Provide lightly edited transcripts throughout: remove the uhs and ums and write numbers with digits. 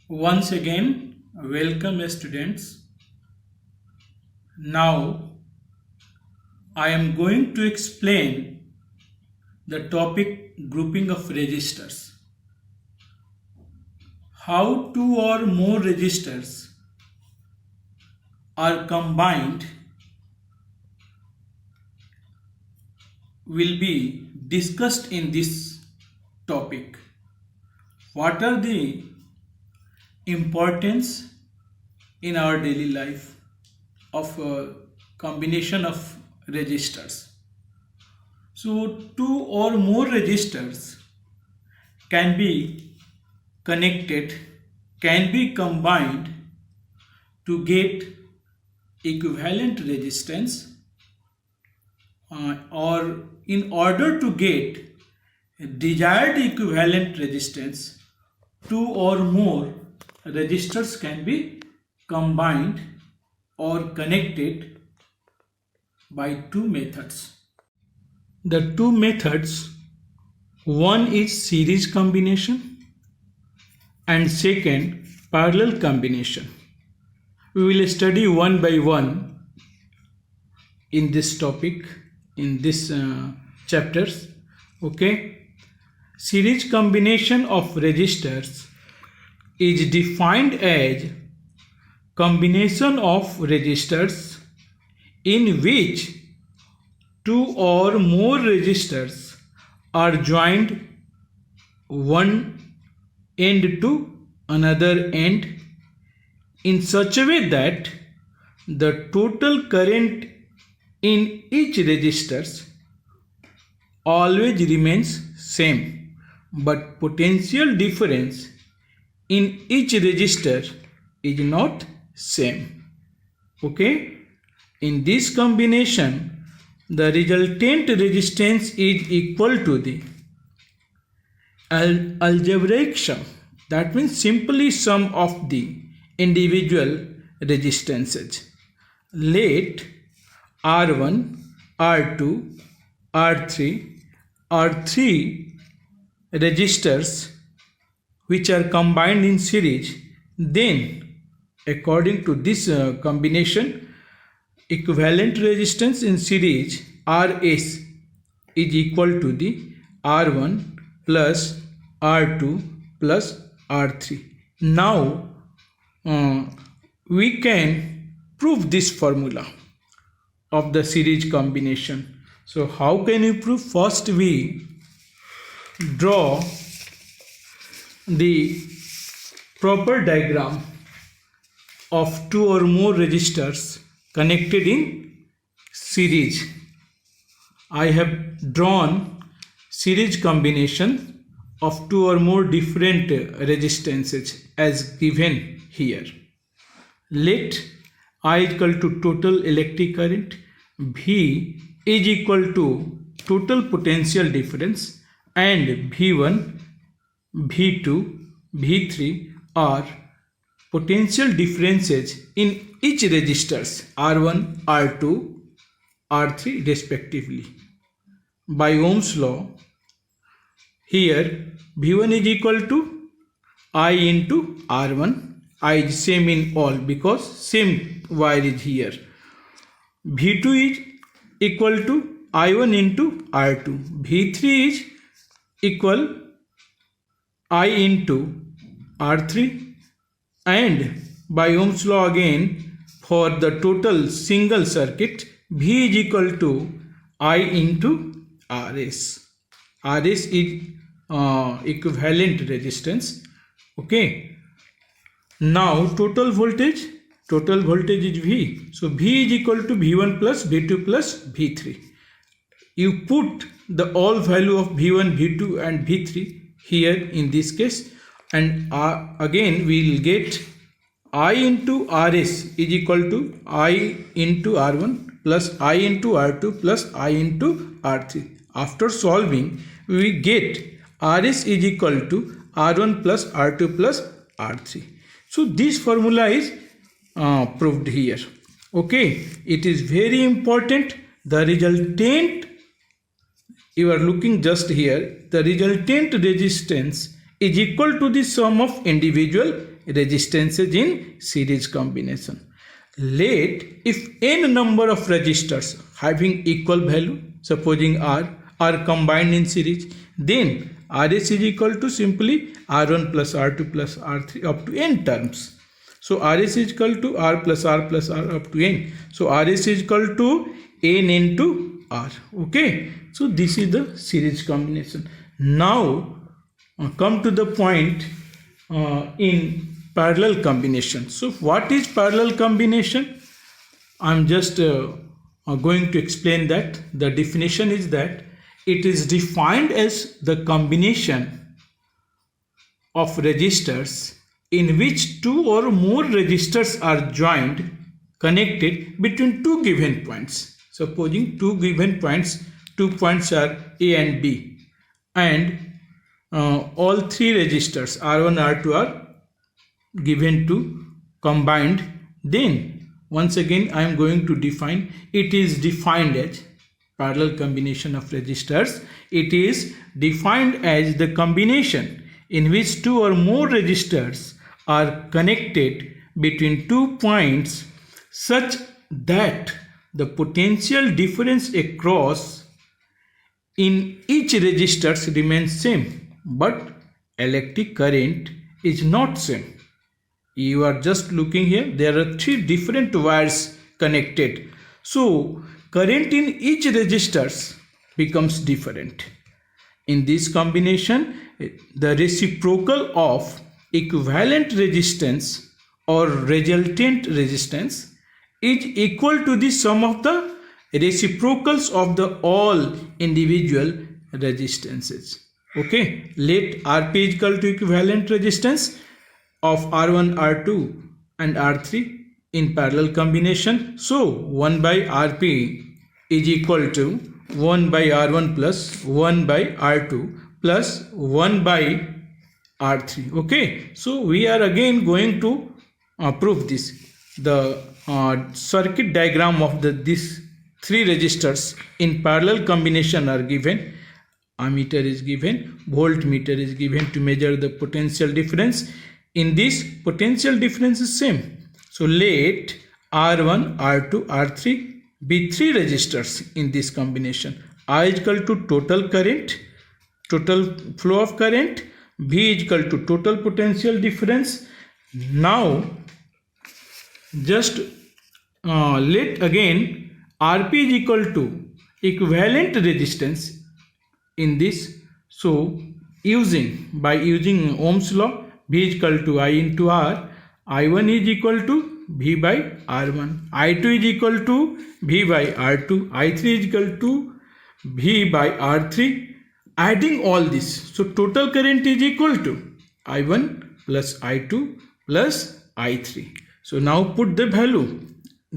Once again, welcome students. Now, I am going to explain the topic grouping of registers. How two or more registers are combined will be discussed in this topic. What are the importance in our daily life of a combination of registers? So two or more registers can be connected, can be combined to get equivalent resistance, or in order to get desired equivalent resistance, two or more resistors can be combined or connected by two methods. The two methods, one is series combination and second parallel combination. We will study one by one in this topic, in this chapters. Okay, series combination of resistors is defined as combination of resistors in which two or more resistors are joined one end to another end in such a way that the total current in each resistors always remains same, but potential difference in each resistor is not same. Okay, in this combination the resultant resistance is equal to the algebraic sum, that means simply sum of the individual resistances. Let R1, R2, R3 are three resistors which are combined in series. Then according to this combination, equivalent resistance in series Rs is equal to the R1 plus R2 plus R3. Now we can prove this formula of the series combination. So how can you prove? First we draw the proper diagram of two or more resistors connected in series. I have drawn series combination of two or more different resistances as given here. Let I is equal to total electric current, V is equal to total potential difference, and V1, V2, V3 are potential differences in each resistors R1, R2, R3 respectively. By Ohm's law, here V1 is equal to I into R1. I is same in all because same wire is here. V2 is equal to I1 into R2. V3 is equal I into R3, and by Ohm's law again, for the total single circuit, V is equal to I into Rs. Rs is equivalent resistance. Okay. Now total voltage is V. So V is equal to V1 plus V2 plus V3. You put the all value of V1, V2 and V3 here in this case, and again we will get I into Rs is equal to I into R1 plus I into R2 plus I into R3. After solving, we get Rs is equal to R1 plus R2 plus R3. So this formula is proved here. Okay, it is very important. The resultant, you are looking just here, the resultant resistance is equal to the sum of individual resistances in series combination. Let if n number of resistors having equal value, supposing R, are combined in series, then RS is equal to simply R1 plus R2 plus R3 up to n terms. So RS is equal to R plus R plus R up to n. So RS is equal to n into R. Okay. So this is the series combination. Now come to the point in parallel combination. So what is parallel combination? I'm just going to explain that. The definition is that it is defined as the combination of resistors in which two or more resistors are joined, connected between two given points. Supposing two given points, 2 points are A and B, and all three resistors R1, R2 are given to combined. Then once again I am going to define. It is defined as parallel combination of resistors. It is defined as the combination in which two or more resistors are connected between 2 points such that the potential difference across in each resistors remains same, but electric current is not same. You are just looking here, there are 3 different wires connected. So current in each resistors becomes different. In this combination, the reciprocal of equivalent resistance or resultant resistance is equal to the sum of the reciprocals of the all individual resistances. Okay, let Rp is equal to equivalent resistance of R1, R2 and R3 in parallel combination. So 1 by Rp is equal to 1 by R1 plus 1 by R2 plus 1 by R3. Okay, so we are again going to prove this. The circuit diagram of these 3 resistors in parallel combination are given. Ammeter is given, voltmeter is given to measure the potential difference. In this, potential difference is same. So let R1, R2, R3 be 3 resistors in this combination. I is equal to total current, total flow of current. V is equal to total potential difference. Now just let again Rp is equal to equivalent resistance in this. So by using Ohm's law, V is equal to I into R. I1 is equal to V by R1. I2 is equal to V by R2. I3 is equal to V by R3. Adding all this, so total current is equal to I1 plus I2 plus I3. So now put the value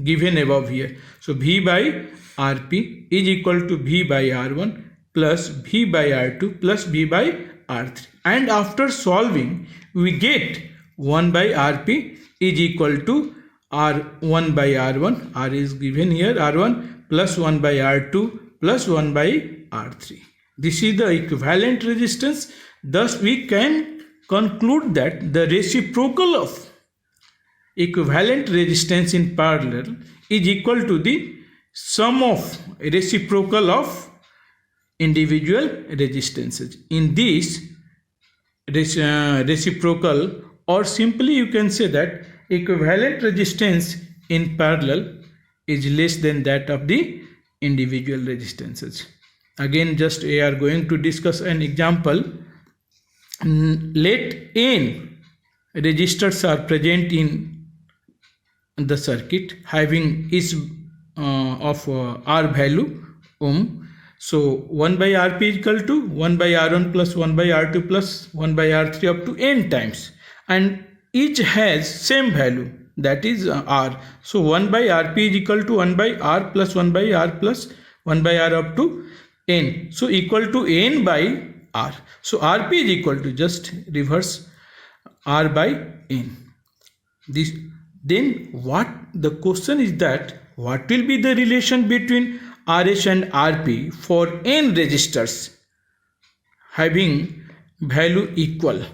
given above here. So V by Rp is equal to V by R1 plus V by R2 plus V by R3. And after solving, we get 1 by Rp is equal to R1 by R1. R is given here, R1 plus 1 by R2 plus 1 by R3. This is the equivalent resistance. Thus we can conclude that the reciprocal of equivalent resistance in parallel is equal to the sum of reciprocal of individual resistances. In this reciprocal, or simply you can say that equivalent resistance in parallel is less than that of the individual resistances. Again, just we are going to discuss an example. Let n resistors are present in the circuit having each of R value ohm. So 1 by Rp is equal to 1 by R1 plus 1 by R2 plus 1 by R3 up to n times, and each has same value, that is R. So 1 by Rp is equal to 1 by R plus 1 by R plus 1 by R up to n. So equal to n by R. So Rp is equal to, just reverse, R by n. This, then what the question is that what will be the relation between Rs and Rp for n resistors having value equal.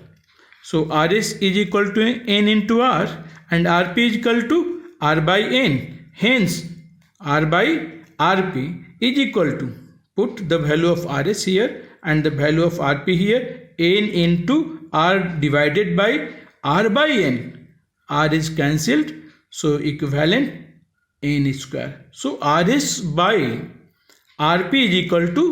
So RS is equal to N into R and RP is equal to R by N. Hence R by RP is equal to, put the value of RS here and the value of RP here, N into R divided by R by N. R is cancelled, so equivalent N square. So RS by RP is equal to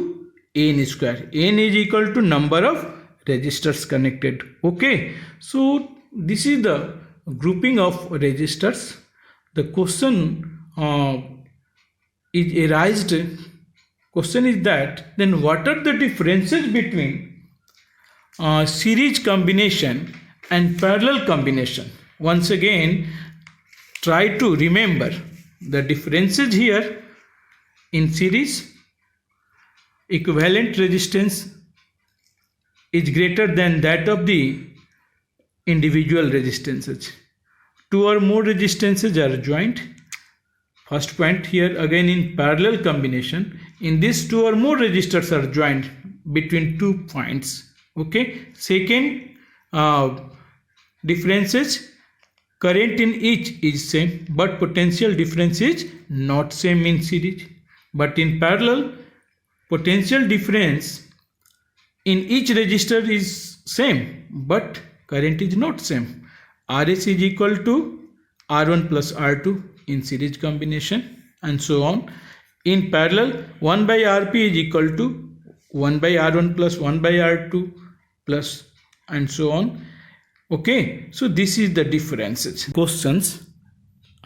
N square. N is equal to number of registers connected. Okay, so this is the grouping of registers. The question is arised. Question is that then what are the differences between series combination and parallel combination? Once again, try to remember the differences here. In series, equivalent resistance is greater than that of the individual resistances. Two or more resistances are joined. First point here, again in parallel combination, in this two or more resistors are joined between 2 points. Okay. Second differences, current in each is same, but potential difference is not same in series. But in parallel, potential difference in each resistor is same, but current is not same. RS is equal to R1 plus R2 in series combination, and so on. In parallel, 1 by RP is equal to 1 by R1 plus 1 by R2 plus, and so on. Okay, so this is the differences. Questions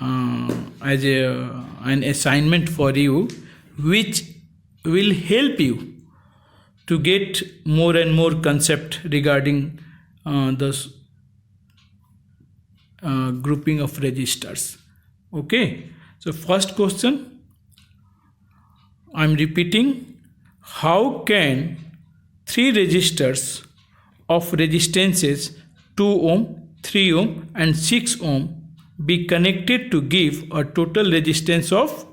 as an assignment for you, which will help you to get more and more concept regarding the grouping of registers. Okay, so first question, I am repeating, how can 3 resistors of resistances 2 ohm, 3 ohm and 6 ohm be connected to give a total resistance of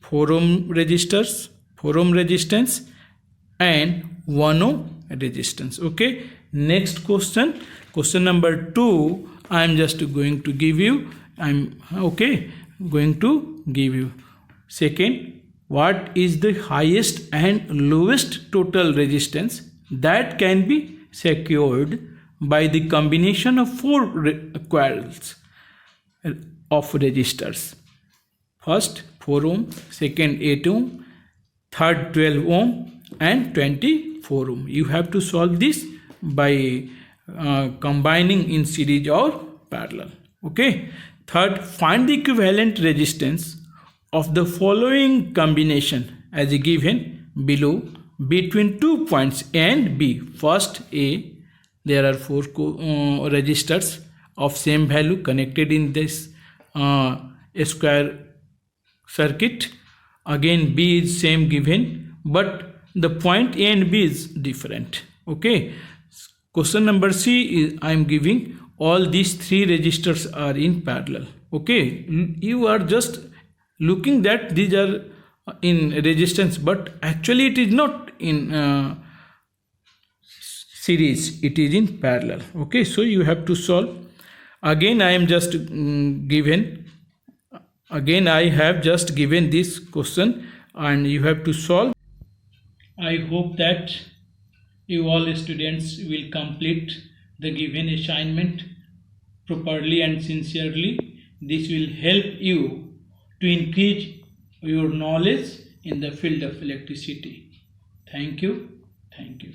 4 ohm resistance and 1 ohm resistance. Okay, next question, question number 2, I am just going to give you, second, what is the highest and lowest total resistance that can be secured by the combination of 4 coils of resistors? First 4 ohm, second 8 ohm, third 12 ohm and 24 ohm. You have to solve this by combining in series or parallel. Okay, third, find the equivalent resistance of the following combination as given below between 2 points A and B. First A, there are 4 resistors of same value connected in this square circuit. Again B is same given, but the point A and B is different. Okay, question number C is I am giving all these 3 resistors are in parallel. Okay, you are just looking that these are in resistance, but actually it is not in series, it is in parallel. Okay, so you have to solve. Again I am just I have just given this question and you have to solve. I hope that you all students will complete the given assignment properly and sincerely. This will help you to increase your knowledge in the field of electricity. Thank you. Thank you.